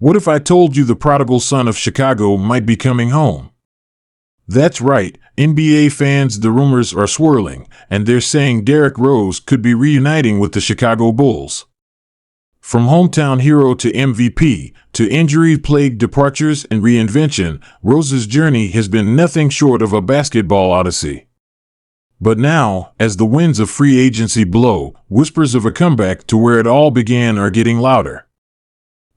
What if I told you the prodigal son of Chicago might be coming home? That's right, NBA fans, the rumors are swirling, and they're saying Derrick Rose could be reuniting with the Chicago Bulls. From hometown hero to MVP, to injury-plagued departures and reinvention, Rose's journey has been nothing short of a basketball odyssey. But now, as the winds of free agency blow, whispers of a comeback to where it all began are getting louder.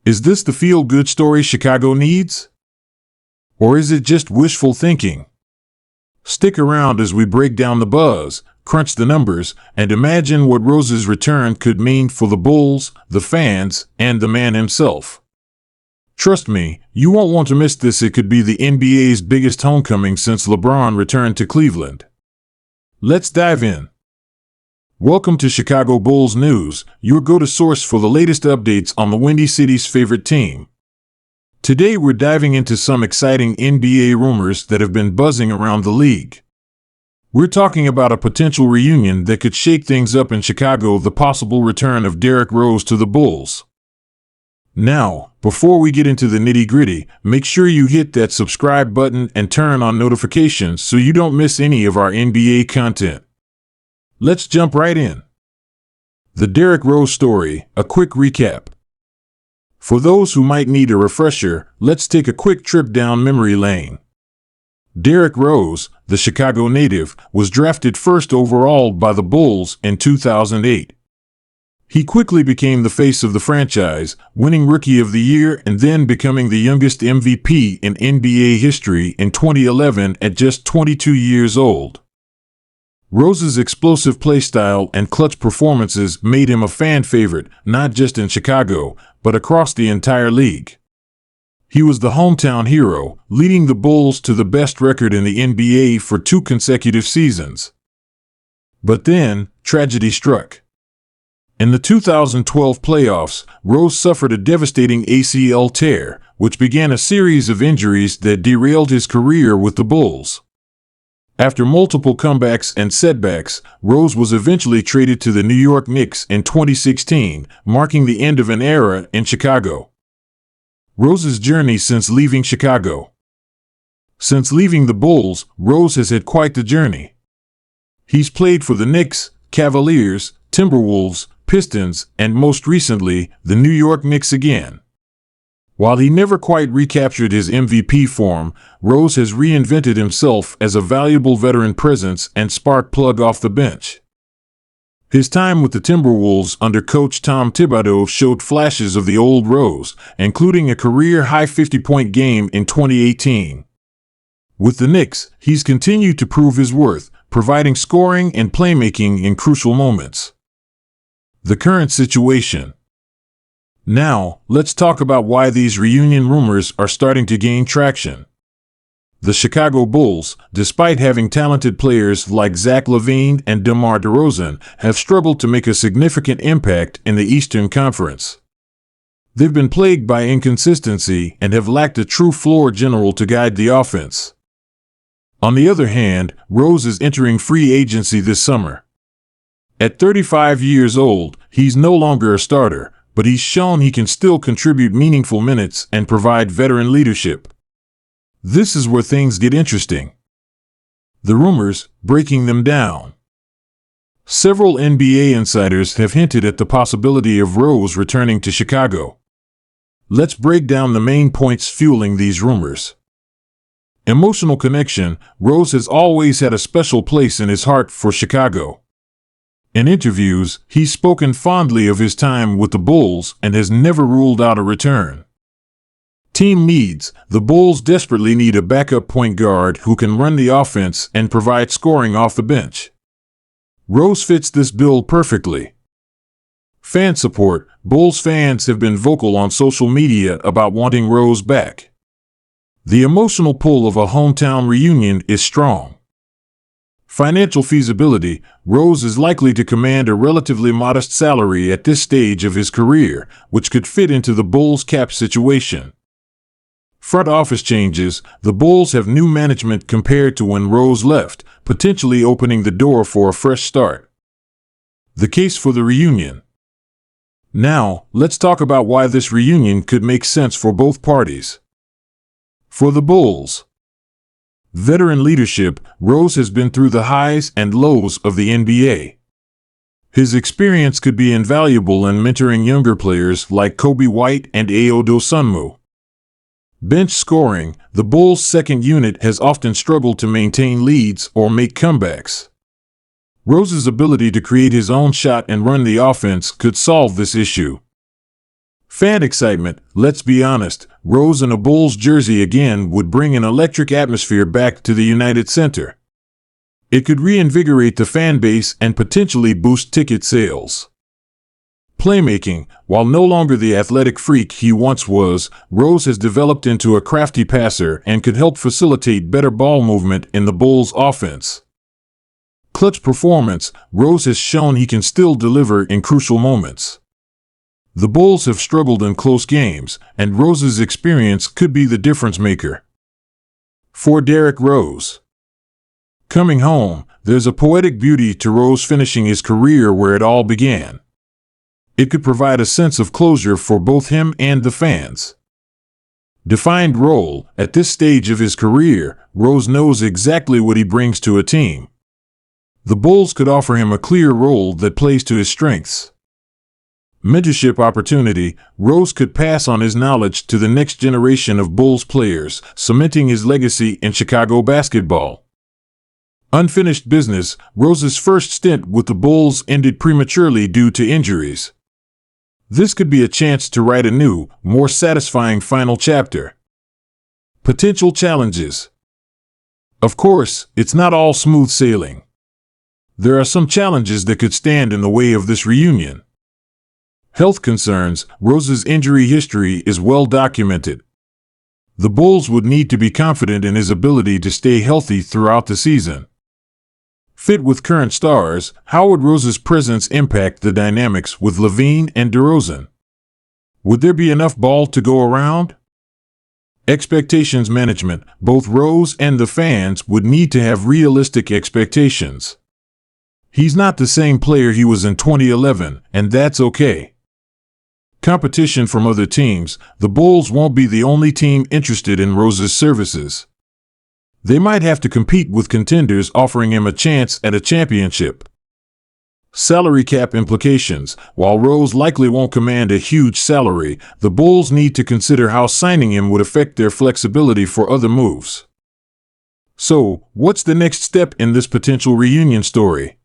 Is this the feel-good story Chicago needs? Or is it just wishful thinking? Stick around as we break down the buzz, crunch the numbers, and imagine what Rose's return could mean for the Bulls, the fans, and the man himself. Trust me, you won't want to miss this. It could be the NBA's biggest homecoming since LeBron returned to Cleveland. Let's dive in. Welcome to Chicago Bulls News, your go-to source for the latest updates on the Windy City's favorite team. Today we're diving into some exciting NBA rumors that have been buzzing around the league. We're talking about a potential reunion that could shake things up in Chicago, the possible return of Derrick Rose to the Bulls. Now, before we get into the nitty-gritty, make sure you hit that subscribe button and turn on notifications so you don't miss any of our NBA content. Let's jump right in. The Derrick Rose story, a quick recap. For those who might need a refresher, let's take a quick trip down memory lane. Derrick Rose, the Chicago native, was drafted first overall by the Bulls in 2008. He quickly became the face of the franchise, winning Rookie of the Year and then becoming the youngest MVP in NBA history in 2011 at just 22 years old. Rose's explosive play style and clutch performances made him a fan favorite, not just in Chicago, but across the entire league. He was the hometown hero, leading the Bulls to the best record in the NBA for 2 consecutive seasons. But then, tragedy struck. In the 2012 playoffs, Rose suffered a devastating ACL tear, which began a series of injuries that derailed his career with the Bulls. After multiple comebacks and setbacks, Rose was eventually traded to the New York Knicks in 2016, marking the end of an era in Chicago. Rose's journey since leaving Chicago. Since leaving the Bulls, Rose has had quite the journey. He's played for the Knicks, Cavaliers, Timberwolves, Pistons, and most recently, the New York Knicks again. While he never quite recaptured his MVP form, Rose has reinvented himself as a valuable veteran presence and spark plug off the bench. His time with the Timberwolves under coach Tom Thibodeau showed flashes of the old Rose, including a career-high 50-point game in 2018. With the Knicks, he's continued to prove his worth, providing scoring and playmaking in crucial moments. The current situation. Now, let's talk about why these reunion rumors are starting to gain traction. The Chicago Bulls, despite having talented players like Zach LaVine and DeMar DeRozan, have struggled to make a significant impact in the Eastern Conference. They've been plagued by inconsistency and have lacked a true floor general to guide the offense. On the other hand, Rose is entering free agency this summer. At 35 years old, he's no longer a starter, but he's shown he can still contribute meaningful minutes and provide veteran leadership. This is where things get interesting. The rumors, breaking them down. Several NBA insiders have hinted at the possibility of Rose returning to Chicago. Let's break down the main points fueling these rumors. Emotional connection. Rose has always had a special place in his heart for Chicago. In interviews, he's spoken fondly of his time with the Bulls and has never ruled out a return. Team needs. The Bulls desperately need a backup point guard who can run the offense and provide scoring off the bench. Rose fits this bill perfectly. Fan support. Bulls fans have been vocal on social media about wanting Rose back. The emotional pull of a hometown reunion is strong. Financial feasibility. Rose is likely to command a relatively modest salary at this stage of his career, which could fit into the Bulls' cap situation. Front office changes. The Bulls have new management compared to when Rose left, potentially opening the door for a fresh start. The case for the reunion. Now, let's talk about why this reunion could make sense for both parties. For the Bulls. Veteran leadership, Rose has been through the highs and lows of the NBA. His experience could be invaluable in mentoring younger players like Kobe White and Ayo Dosunmu. Bench scoring, the Bulls' second unit has often struggled to maintain leads or make comebacks. Rose's ability to create his own shot and run the offense could solve this issue. Fan excitement, let's be honest, Rose in a Bulls jersey again would bring an electric atmosphere back to the United Center. It could reinvigorate the fan base and potentially boost ticket sales. Playmaking, while no longer the athletic freak he once was, Rose has developed into a crafty passer and could help facilitate better ball movement in the Bulls' offense. Clutch performance, Rose has shown he can still deliver in crucial moments. The Bulls have struggled in close games, and Rose's experience could be the difference maker. For Derrick Rose. Coming home, there's a poetic beauty to Rose finishing his career where it all began. It could provide a sense of closure for both him and the fans. Defined role, at this stage of his career, Rose knows exactly what he brings to a team. The Bulls could offer him a clear role that plays to his strengths. Mentorship opportunity, Rose could pass on his knowledge to the next generation of Bulls players, cementing his legacy in Chicago basketball. Unfinished business, Rose's first stint with the Bulls ended prematurely due to injuries. This could be a chance to write a new, more satisfying final chapter. Potential challenges. Of course, it's not all smooth sailing. There are some challenges that could stand in the way of this reunion. Health concerns, Rose's injury history is well documented. The Bulls would need to be confident in his ability to stay healthy throughout the season. Fit with current stars, how would Rose's presence impact the dynamics with LaVine and DeRozan? Would there be enough ball to go around? Expectations management, both Rose and the fans would need to have realistic expectations. He's not the same player he was in 2011, and that's okay. Competition from other teams, the Bulls won't be the only team interested in Rose's services. They might have to compete with contenders offering him a chance at a championship. Salary cap implications, while Rose likely won't command a huge salary, the Bulls need to consider how signing him would affect their flexibility for other moves. So, what's the next step in this potential reunion story?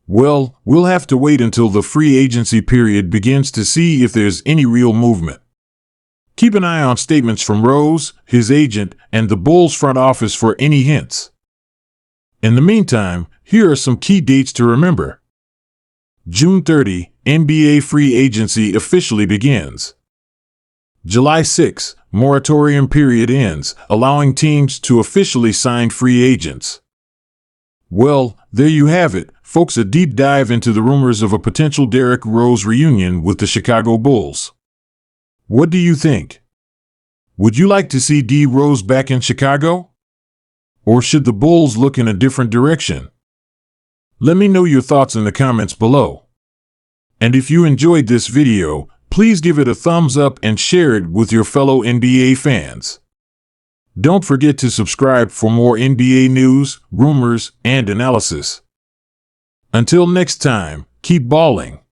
Well, we'll have to wait until the free agency period begins to see if there's any real movement. Keep an eye on statements from Rose, his agent, and the Bulls front office for any hints. In the meantime, here are some key dates to remember. June 30, NBA free agency officially begins. July 6, moratorium period ends, allowing teams to officially sign free agents. Well, there you have it, folks, a deep dive into the rumors of a potential Derrick Rose reunion with the Chicago Bulls. What do you think? Would you like to see D. Rose back in Chicago? Or should the Bulls look in a different direction? Let me know your thoughts in the comments below. And if you enjoyed this video, please give it a thumbs up and share it with your fellow NBA fans. Don't forget to subscribe for more NBA news, rumors, and analysis. Until next time, keep balling.